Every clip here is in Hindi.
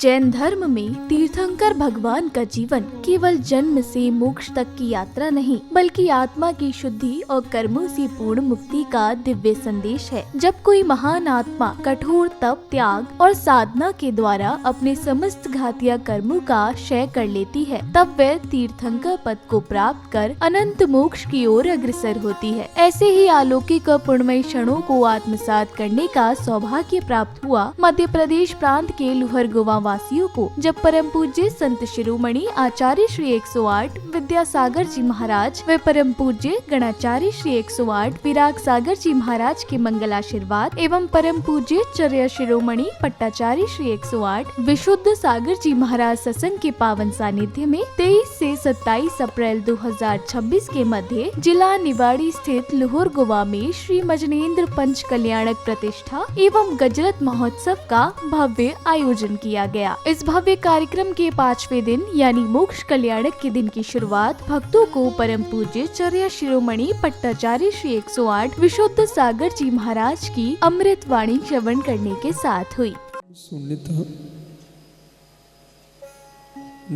जैन धर्म में तीर्थंकर भगवान का जीवन केवल जन्म से मोक्ष तक की यात्रा नहीं, बल्कि आत्मा की शुद्धि और कर्मों से पूर्ण मुक्ति का दिव्य संदेश है। जब कोई महान आत्मा कठोर तप, त्याग और साधना के द्वारा अपने समस्त घातिया कर्मों का क्षय कर लेती है, तब वह तीर्थंकर पद को प्राप्त कर अनंत मोक्ष की ओर अग्रसर होती है। ऐसे ही अलौकिक और पुण्यमय क्षणों को आत्मसात करने का सौभाग्य प्राप्त हुआ मध्य प्रदेश प्रांत के लुहरगोवा वासियों को, जब परम पूज्य संत शिरोमणि आचार्य श्री 108 विद्यासागर जी महाराज व परम पूज्य गणाचार्य श्री 108 विराग सागर जी महाराज के मंगल आशीर्वाद एवं परम पूज्य चर्या शिरोमणि पट्टाचार्य श्री 108 विशुद्ध सागर जी महाराज सत्संग के पावन सानिध्य में 23 से 27 अप्रैल 2026 के मध्य जिला निवाड़ी स्थित लुहरगोवा में श्री मजनेन्द्र पंच कल्याणक प्रतिष्ठा एवं गजरत महोत्सव का भव्य आयोजन किया गया। इस भव्य कार्यक्रम के 5वें दिन यानी मोक्ष कल्याणक के दिन की शुरुआत भक्तों को परम पूज्य चर्या शिरोमणि पट्टाचार्य श्री 108 विशुद्ध सागर जी महाराज की अमृत वाणी श्रवण करने के साथ हुई। शून्यता,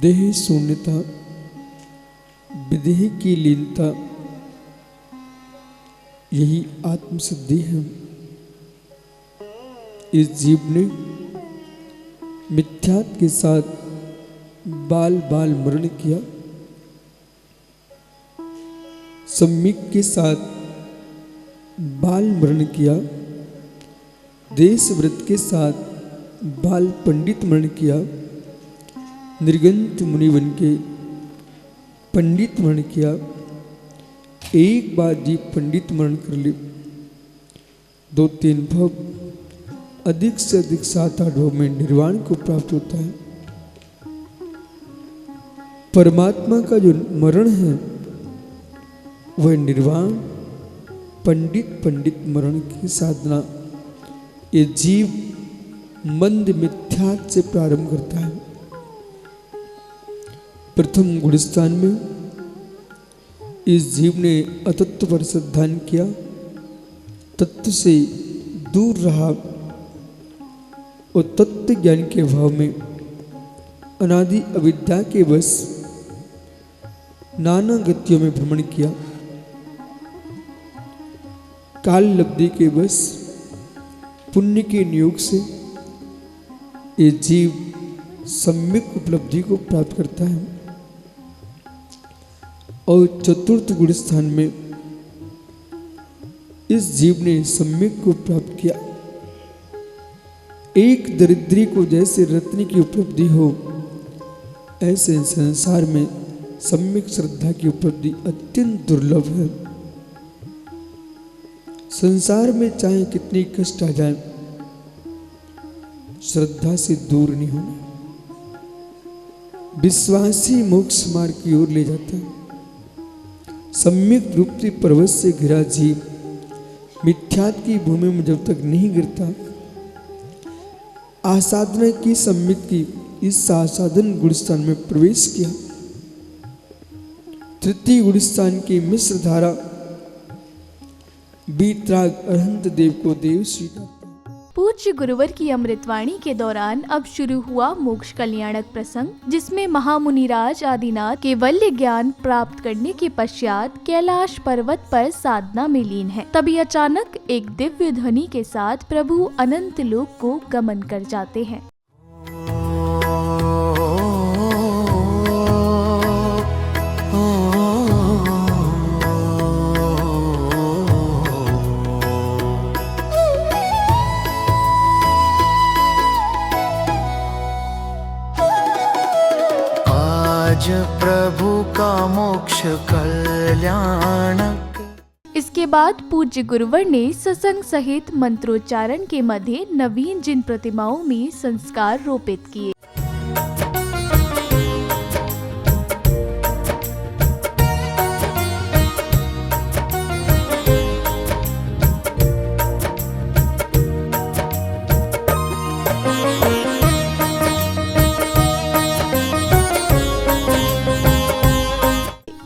देह शून्यता, विदेह की लीनता, यही आत्मसिद्धि है। इस जीव ने मिथ्यात्व के साथ बाल बाल मरण किया, सम्यक के साथ बाल मरण किया, देश व्रत के साथ बाल पंडित मरण किया, निर्गंत मुनि बन के पंडित मरण किया। एक बार जीव पंडित मरण कर ले, 2-3 भव, अधिक से अधिक 7-8 भव में निर्वाण को प्राप्त होता है। परमात्मा का जो मरण है वह निर्वाण पंडित मरण की साधना ये जीव मंद मिथ्यात्व से प्रारंभ करता है। प्रथम गुणस्थान में इस जीव ने अतत्व पर श्रद्धान किया, तत्व से दूर रहा और तत्व ज्ञान के भाव में अनादि अविद्या के वश नाना गतियों में भ्रमण किया। काल लब्धि के वश पुण्य के नियोग से ये जीव सम्यक उपलब्धि को प्राप्त करता है। और चतुर्थ गुण स्थान में इस जीव ने सम्यक को प्राप्त किया। एक दरिद्री को जैसे रत्न की उपलब्धि हो, ऐसे संसार में सम्यक श्रद्धा की उपलब्धि अत्यंत दुर्लभ है। संसार में चाहे कितनी कष्ट आ जाए, श्रद्धा से दूर नहीं होना। विश्वासी मोक्ष मार्ग की ओर ले जाता है। सम्यक रूप से पर्वत से घिरा जीव मिथ्यात्व की भूमि में जब तक नहीं गिरता, आसाधना की सम्यक की इस आसाधन गुणस्थान में प्रवेश किया। तृतीय गुणस्थान की मिश्र धारा बीतराग अरहंत देव को देव स्वीकार। पूज्य गुरुवर की अमृतवाणी के दौरान अब शुरू हुआ मोक्ष कल्याणक प्रसंग, जिसमें महामुनिराज आदिनाथ केवल्य ज्ञान प्राप्त करने के पश्चात कैलाश पर्वत पर साधना में लीन है। तभी अचानक एक दिव्य ध्वनि के साथ प्रभु अनंत लोक को गमन कर जाते हैं। प्रभु का मोक्ष कल्याणक। इसके बाद पूज्य गुरुवर ने सत्संग सहित मंत्रोच्चारण के मध्य नवीन जिन प्रतिमाओं में संस्कार रोपित किए।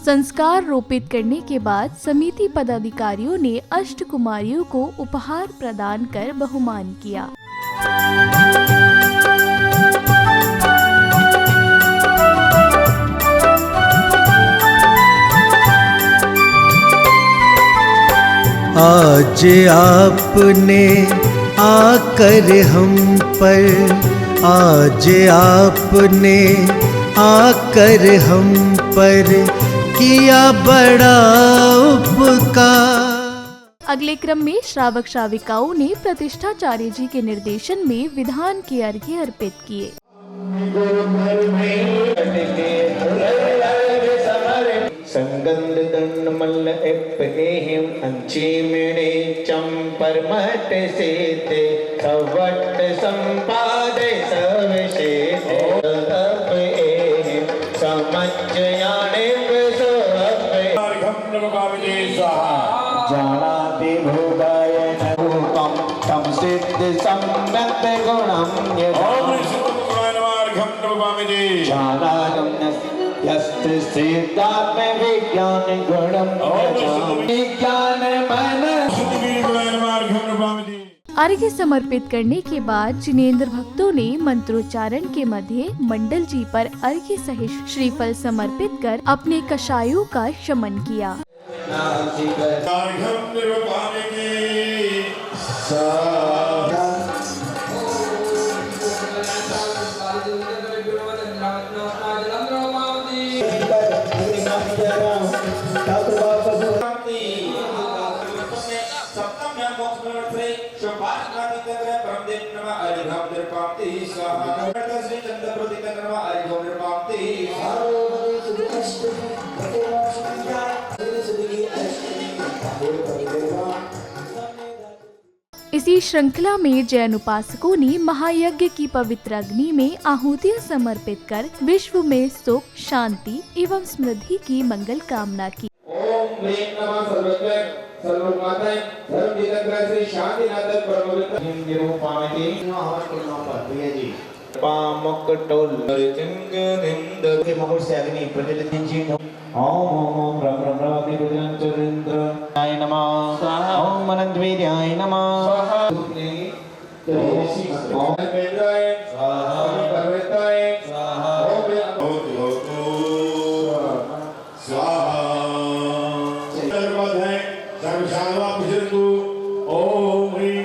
संस्कार रोपित करने के बाद समिति पदाधिकारियों ने अष्ट कुमारियों को उपहार प्रदान कर बहुमान किया। आज आपने आकर हम पर, आज आपने आकर हम पर किया बड़ा उपकार। अगले क्रम में श्रावक श्राविकाओं ने प्रतिष्ठाचार्य जी के निर्देशन में विधान के अर्घ्य अर्पित किए। संगंध दंड मल्ल एप्पनेहिम अंचीमिणे चंपर मट सेते सवट संपादे सविशेषे अब एहिम समज्ञयाने प्रसोअपे जानाति भोगाय रूपम तम सिद्ध सम्यक्त गुणम यस्त्र सिद्धात्म विज्ञान गुणम विज्ञान मन। अर्घ्य समर्पित करने के बाद जिनेंद्र भक्तों ने मंत्रोच्चारण के मध्य मंडल जी पर अर्घ्य सहित श्रीफल समर्पित कर अपने कषायों का शमन किया। इसी श्रृंखला में जैन उपासकों ने महायज्ञ की पवित्र अग्नि में आहुतियां समर्पित कर विश्व में सुख, शांति एवं समृद्धि की मंगल कामना की। ओम ह्रीं नमः सर्वज्ञ सर्वमात्रे सर्वजितग्रह श्री शांतिनाथ परमविद्या हिंदी रूपामति हमारे को नाम पर प्रिय जी पामक टोल चिंग निंद के मुकुट से अग्नि प्रज्वलित जी। ओम ओम ब्रह्म ब्रह्मादि रुद्रं चरिंद्र आय नमः ओम अनंतवीर्याय नमः ओम वेदाय स्वाहा पर्वताय स्वाहा ओम स्वाहा सर्वधय सर्वशावा पुजन्तु ओम ह्रीं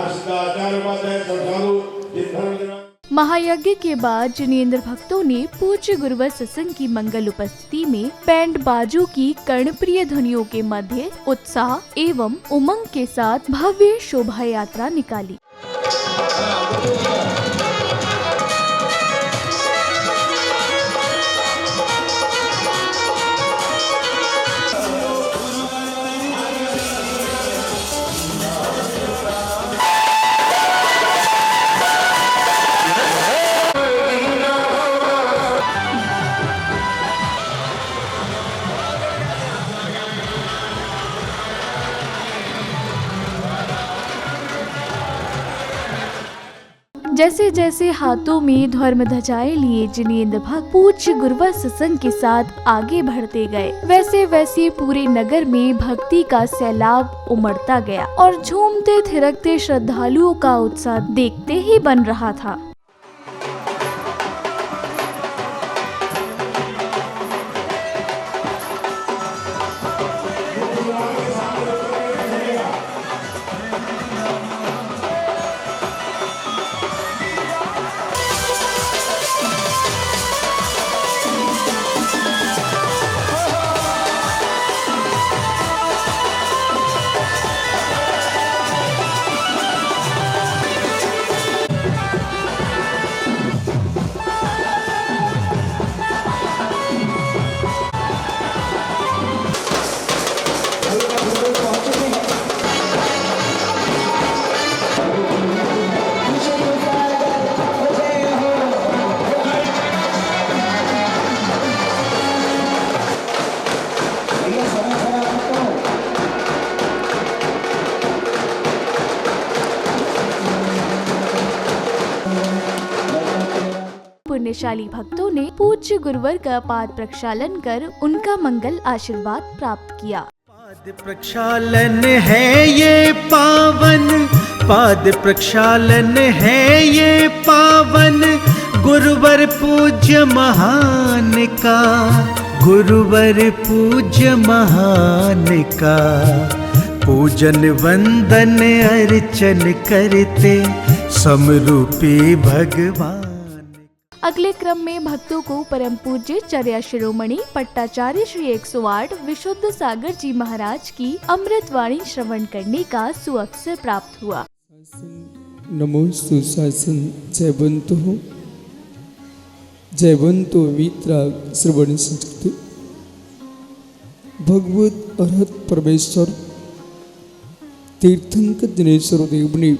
अष्टाचारवदय सर्वसाधु दिव्यं। महायज्ञ के बाद जिनेंद्र भक्तों ने पूज्य गुरुवर सत्संग की मंगल उपस्थिति में बैंड बाजों की कर्णप्रिय ध्वनियों के मध्य उत्साह एवं उमंग के साथ भव्य शोभा यात्रा निकाली। जैसे जैसे हाथों में धर्म ध्वजाएं लिए जिनेंद्र भक्त पूज्य गुरुवर सत्संग के साथ आगे बढ़ते गए, वैसे वैसे पूरे नगर में भक्ति का सैलाब उमड़ता गया और झूमते थिरकते श्रद्धालुओं का उत्साह देखते ही बन रहा था। पुण्यशाली भक्तों ने पूज्य गुरुवर का पाद प्रक्षालन कर उनका मंगल आशीर्वाद प्राप्त किया। पाद प्रक्षालन है ये पावन, पाद प्रक्षालन है ये पावन, गुरुवर पूज्य महान का, गुरुवर पूज्य महान का, पूजन वंदन अर्चन करते समरूपी भगवान। अगले क्रम में भक्तों को परम पूज्य चर्या शिरोमणि पट्टाचार्य श्री 108 विशुद्ध सागर जी महाराज की अमृत वाणी श्रवण करने का सुअवसर प्राप्त हुआ। नमो सुशासन जयवंतो वित्रा श्रवण संस्कृति। भगवत अरहत परमेश्वर तीर्थंकर दिनेश्वर देव ने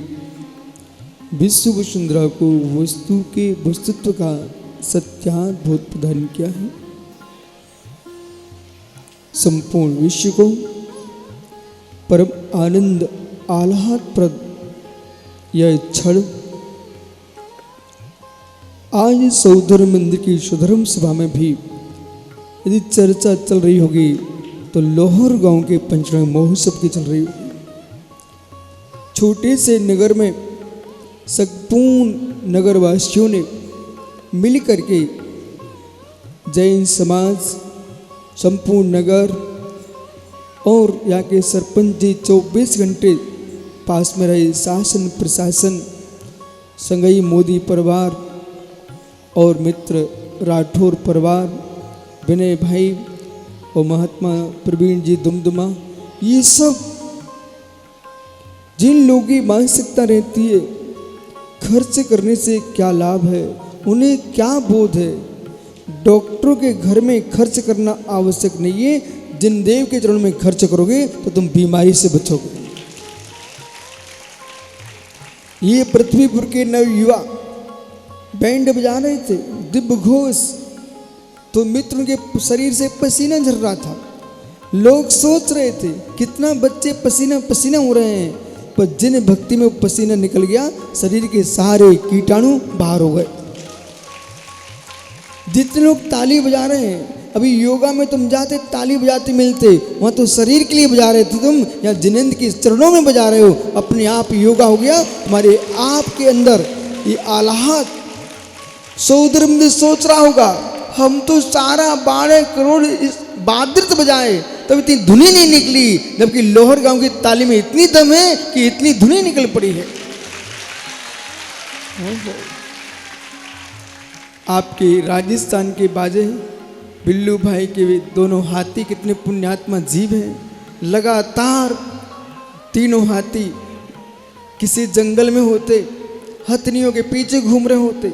विश्व वसुंधरा को वस्तु के वस्तुत्व का सत्याद्भुत प्रदान किया है। संपूर्ण विश्व को परम आनंद आह्लादप्रद यह क्षण आज सौधर्म मंदिर की सुधर्म सभा में भी यदि चर्चा चल रही होगी तो लोहर गांव के पंचरंग महोत्सव की चल रही होगी। छोटे से नगर में संपूर्ण नगरवासियों ने मिल करके जैन समाज, संपूर्ण नगर और यहाँ के सरपंच जी 24 घंटे पास में रहे, शासन प्रशासन, संगई मोदी परिवार और मित्र राठौर परिवार, विनय भाई और महात्मा प्रवीण जी दुमदुमा, ये सब जिन लोगों की मानसिकता रहती है खर्च करने से क्या लाभ है, उन्हें क्या बोध है, डॉक्टरों के घर में खर्च करना आवश्यक नहीं है, जिन देव के चरणों में खर्च करोगे तो तुम बीमारी से बचोगे। ये पृथ्वीपुर के नवयुवा बैंड बजा रहे थे, दिव्य घोष, तो मित्रों के शरीर से पसीना झर रहा था। लोग सोच रहे थे कितना बच्चे पसीना पसीना हो रहे हैं, पर जिन भक्ति में पसीना निकल गया शरीर के सारे कीटाणु बाहर हो गए। जितने लोग ताली बजा रहे हैं, अभी योगा में तुम जाते ताली बजाते मिलते, वहां तो शरीर के लिए बजा रहे थे तुम, या जिनेंद्र के चरणों में बजा रहे हो, अपने आप योगा हो गया तुम्हारे आप के अंदर। ये आह्लाद सौधर्म सोच रहा होगा हम तो सारा 12 करोड़ बादृत बजाए तब इतनी धुनी नहीं निकली, जबकि लोहर गांव की ताली में इतनी दम है कि इतनी धुनी निकल पड़ी है। आपके राजस्थान के बाजे बिल्लू भाई के दोनों हाथी कितने पुण्यात्मा जीव हैं। लगातार तीनों हाथी किसी जंगल में होते, हथनियों के पीछे घूम रहे होते,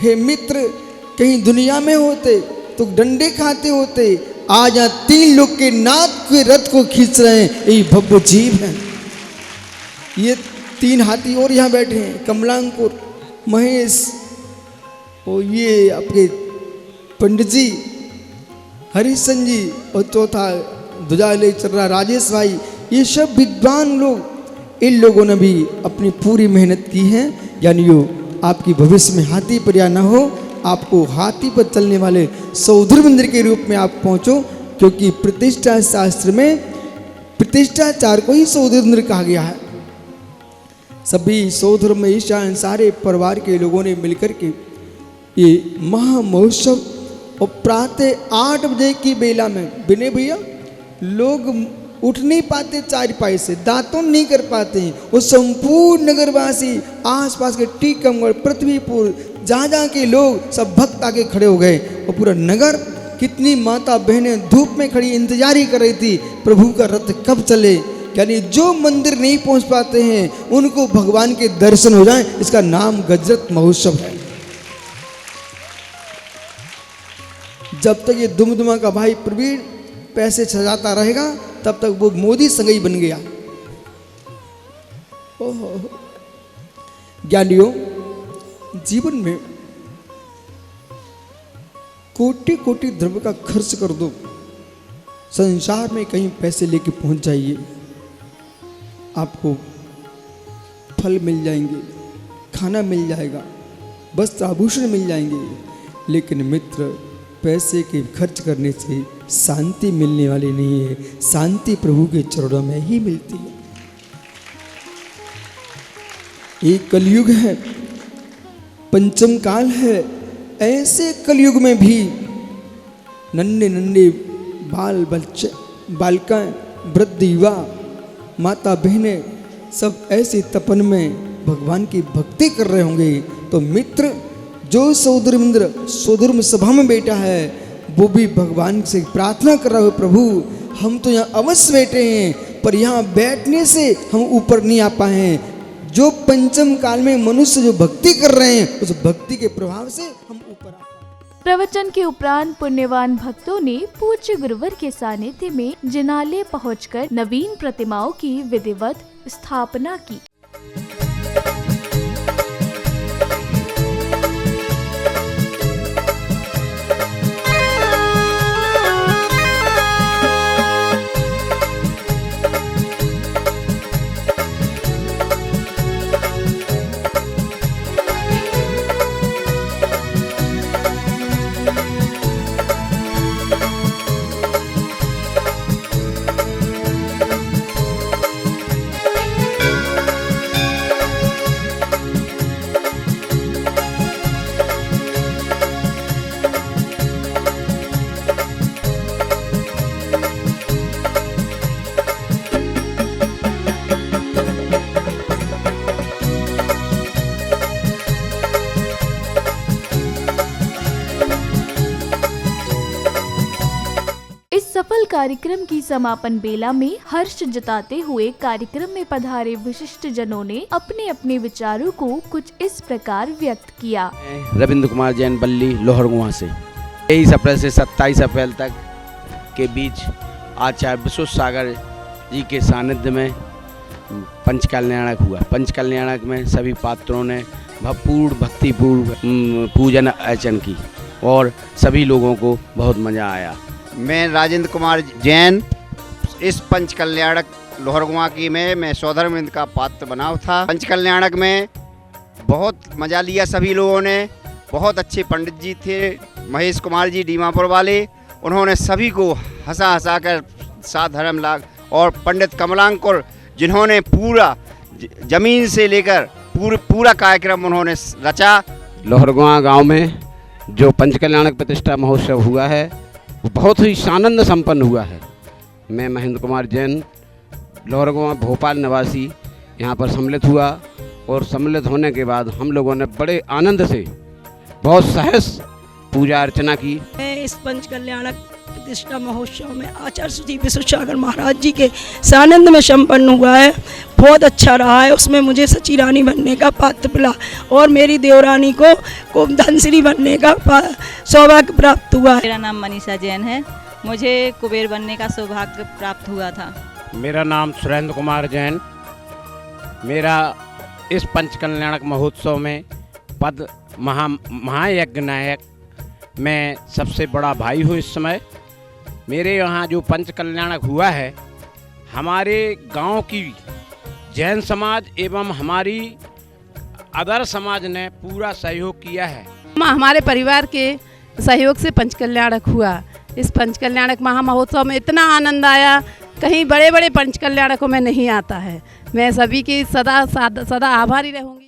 हे मित्र कहीं दुनिया में होते तो डंडे खाते होते, आज यहाँ 3 लोग के नाक के रथ को खींच रहे हैं, यही भव्य जीव हैं। ये 3 हाथी और यहाँ बैठे हैं, कमलांकुर, महेश और ये आपके पंडित जी हरिशन जी और चौथा ध्वजा ले चल रहा राजेश भाई। ये सब विद्वान लोग, इन लोगों ने भी अपनी पूरी मेहनत की है। यानी यो आपकी भविष्य में हाथी पर या ना हो, आपको हाथी पर चलने वाले सौधर मंदिर के रूप में आप पहुंचो, क्योंकि प्रतिष्ठा शास्त्र में प्रतिष्ठाचार को ही सौधर मंदिर कहा गया है। सभी सौधर में ईशान सारे परिवार के लोगों ने मिलकर के ये महामहोत्सव और प्रातः 8 बजे की बेला में, विनय भैया लोग उठ नहीं पाते चारपाई से, दातुन नहीं कर पाते, वो संपूर्ण नगरवासी आसपास के टीकमगढ़ पृथ्वीपुर जहाँ जहाँ के लोग सब भक्त आके खड़े हो गए और पूरा नगर, कितनी माता बहनें धूप में खड़ी इंतजार ही कर रही थी प्रभु का रथ कब चले। यानी जो मंदिर नहीं पहुंच पाते हैं उनको भगवान के दर्शन हो जाएं, इसका नाम गजरत महोत्सव है। जब तक ये दुमदुमा का भाई प्रवीण पैसे सजाता रहेगा तब तक वो मोदी संगई बन गया। ओहो ज्ञानियों, जीवन में कोटि कोटि द्रव्य का खर्च कर दो, संसार में कहीं पैसे लेके पहुंच जाइए, आपको फल मिल जाएंगे, खाना मिल जाएगा, वस्त्र आभूषण मिल जाएंगे, लेकिन मित्र पैसे के खर्च करने से शांति मिलने वाली नहीं है। शांति प्रभु के चरणों में ही मिलती है। ये कलयुग है, पंचम काल है। ऐसे कलयुग में भी नन्हे नन्हे बाल बच्चे, बालिकाएं, वृद्ध युवा माता बहनें सब ऐसे तपन में भगवान की भक्ति कर रहे होंगे, तो मित्र जो सोदर सभा में बैठा है वो भी भगवान से प्रार्थना कर रहा है, प्रभु हम तो यहाँ अवश्य बैठे हैं पर यहाँ बैठने से हम ऊपर नहीं आ पाए हैं। जो पंचम काल में मनुष्य जो भक्ति कर रहे हैं उस भक्ति के प्रभाव से हम ऊपर आ पाए। प्रवचन के उपरांत पुण्यवान भक्तों ने पूज्य गुरुवर के सानिध्य में जिनालय पहुंचकर नवीन प्रतिमाओं की विधिवत स्थापना की। सफल कार्यक्रम की समापन बेला में हर्ष जताते हुए कार्यक्रम में पधारे विशिष्ट जनों ने अपने अपने विचारों को कुछ इस प्रकार व्यक्त किया। रविंद्र कुमार जैन बल्ली लोहरगुआ से 23 अप्रैल से 27 अप्रैल तक के बीच आचार्य विश्व सागर जी के सानिध्य में पंच कल्याणक हुआ। पंच कल्याणक में सभी पात्रों ने भवपूर्ण भक्तिपूर्ण पूजन अर्चन की और सभी लोगों को बहुत मज़ा आया। मैं राजेंद्र कुमार जैन इस पंच कल्याणक लोहरगुआ की में मैं सौधर्मिंद का पात्र बना था। पंच कल्याणक में बहुत मज़ा लिया सभी लोगों ने। बहुत अच्छे पंडित जी थे, महेश कुमार जी डीमापुर वाले, उन्होंने सभी को हंसा कर साथ धर्म लाग, और पंडित कमलांकुर जिन्होंने पूरा जमीन से लेकर पूरा कार्यक्रम उन्होंने रचा। लोहरगुआ गांव में जो पंच कल्याणक प्रतिष्ठा महोत्सव हुआ है वो बहुत ही आनंद संपन्न हुआ है। मैं महेंद्र कुमार जैन लोहरगुआ भोपाल निवासी यहाँ पर सम्मिलित हुआ और सम्मिलित होने के बाद हम लोगों ने बड़े आनंद से बहुत सहज पूजा अर्चना की। मैं इस पंच कल्याणक प्रतिष्ठा महोत्सव में आचार्य श्री विश्व सागर महाराज जी के सानिध्य में संपन्न हुआ है। बहुत अच्छा रहा है। उसमें मुझे सची रानी बनने का पात्र मिला और मेरी देवरानी को धनश्री बनने का सौभाग्य प्राप्त हुआ है। मेरा नाम मनीषा जैन है, मुझे कुबेर बनने का सौभाग्य प्राप्त हुआ था। मेरा नाम सुरेंद्र कुमार जैन। मेरा इस पंच कल्याणक महोत्सव में पद महायज्ञ नायक मैं सबसे बड़ा भाई हूँ। इस समय मेरे यहाँ जो पंच कल्याणक हुआ है, हमारे गांव की जैन समाज एवं हमारी अदर समाज ने पूरा सहयोग किया है। हमारे परिवार के सहयोग से पंच कल्याणक हुआ। इस पंच कल्याणक महा महोत्सव में इतना आनंद आया, कहीं बड़े बड़े पंच कल्याणकों में नहीं आता है। मैं सभी की सदा आभारी रहूँगी।